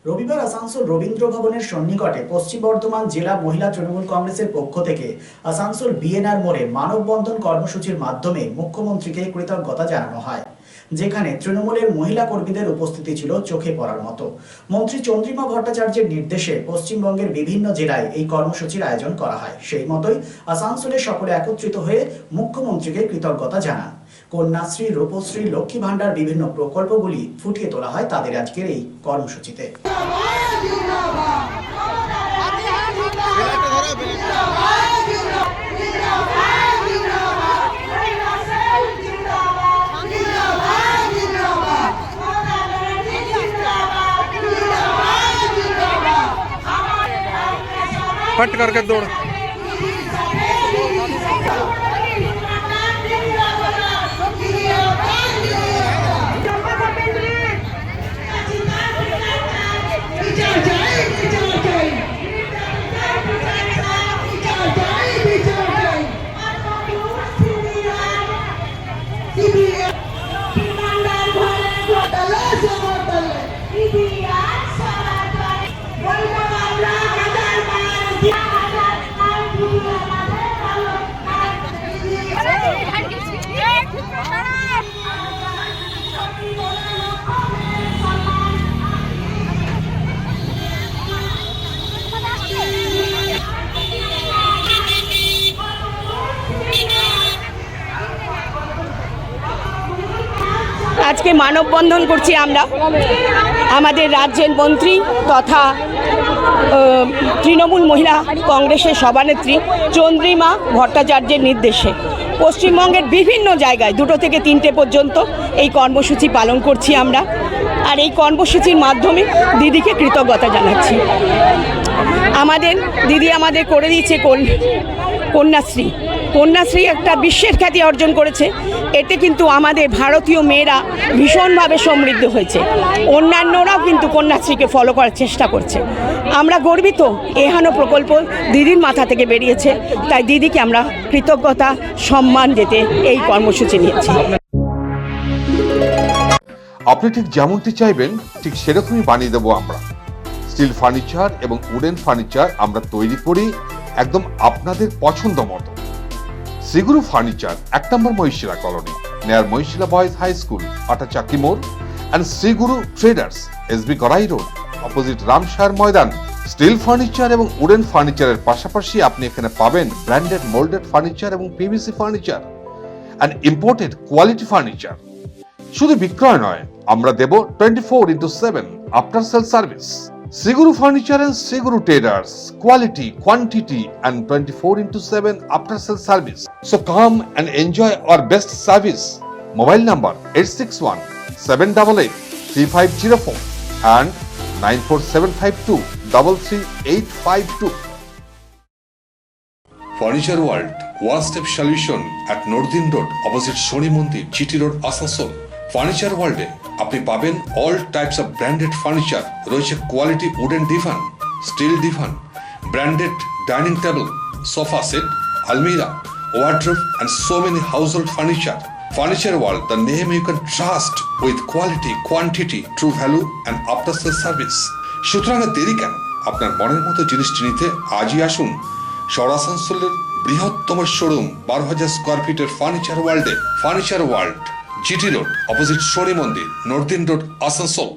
রবিবার আসানসোল রবীন্দ্র ভবনের সন্নিকটে পশ্চিম বর্ধমান জেলা মহিলা তৃণমূল কংগ্রেসের পক্ষ থেকে আসানসোল বিএনআর মোড়ে মানববন্ধন কর্মসূচির মাধ্যমে মুখ্যমন্ত্রীকে কৃতজ্ঞতা জানানো হয়, যেখানে তৃণমূলের মহিলা কর্মীদের উপস্থিতি ছিল চোখে পড়ার মতো। মন্ত্রী চন্দ্রিমা ভট্টাচার্যের নির্দেশে পশ্চিমবঙ্গের বিভিন্ন জেলায় এই কর্মসূচির আয়োজন করা হয়। সেই মতোই আসানসোলে সকলে একত্রিত হয়ে মুখ্যমন্ত্রীকে কৃতজ্ঞতা জানান। কন্যাশ্রী, রূপশ্রী, লক্ষ্মী ভাণ্ডার বিভিন্ন প্রকল্পগুলি ফুটিয়ে তোলা হয় তাদের আজকের এই কর্মসূচিতে। फट करके दौड़। আজকে মানববন্ধন করছি আমরা আমাদের রাজ্যের মন্ত্রী তথা তৃণমূল মহিলা কংগ্রেসের সভানেত্রী চন্দ্রিমা ভট্টাচার্যের নির্দেশে পশ্চিমবঙ্গের বিভিন্ন জায়গায় 2 থেকে 3টে পর্যন্ত এই কর্মসূচি পালন করছি আমরা। আর এই কর্মসূচির মাধ্যমে দিদিকে কৃতজ্ঞতা জানাচ্ছি। আমাদের দিদি আমাদের করে দিয়েছে কন্যাশ্রী একটা বিশ্বের খ্যাতি অর্জন করেছে। এতে কিন্তু আমাদের ভারতীয় মেয়েরা ভীষণভাবে সমৃদ্ধ হয়েছে। অন্যান্যরাও কিন্তু কন্যাশ্রীকে ফলো করার চেষ্টা করছে। আমরা গর্বিত এহেন প্রকল্প দিদির মাথা থেকে বেরিয়েছে, তাই দিদিকে আমরা কৃতজ্ঞতা সম্মান দিতে এই কর্মসূচি নিয়েছি। আপনি ঠিক যেমনটি চাইবেন ঠিক সেরকমই বানিয়ে দেবো আমরা। স্টিল ফার্নিচার এবং উডেন ফার্নিচার আমরা তৈরি করি একদম আপনাদের পছন্দ মতো। শ্রীগুরু ফার্নিচার 1 নম্বর Mahishila colony, near Mahishila boys high school, Atachaki মোড়, and Sriguru traders, SB Gorai road, opposite Ramsayar Maidan. Steel furniture এবং উডেন ফার্নিচারের পাশাপাশি আপনি এখানে পাবেন ব্র্যান্ডেড মোল্ডেড ফার্নিচার এবং PVC furniture and imported quality furniture. শুধু বিক্রয় নয়, আমরা দেব 24/7 after sale service. Sriguru Furniture and Sriguru Traders, quality, quantity and 24/7 after sale service. So come and enjoy our best service. Mobile number 8617883504 and 94752 Furniture World, one step solution at Nordin Road, opposite Shoni Mandir, GT Road, Asansol. Furniture ওয়ার্ল্ডে আপনি পাবেন all types of branded furniture. রয়েছে quality wooden divan, steel divan, branded dining table, sofa set, আলমিরা, wardrobe and so many household furniture. Furniture world, the name you can trust with quality, quantity, true value and after sale service. সুতরাং দেরি কেন? আপনার মনের মতো জিনিসটি নিতে আজই আসুন শহর আসানসোলের বৃহত্তম শোরুম 12,000 স্কোয়ার ফিটের ফার্নিচার ওয়ার্ল্ডে। Furniture world, GT Road, opposite Shoni Mandir, Nordin Road, Asansol.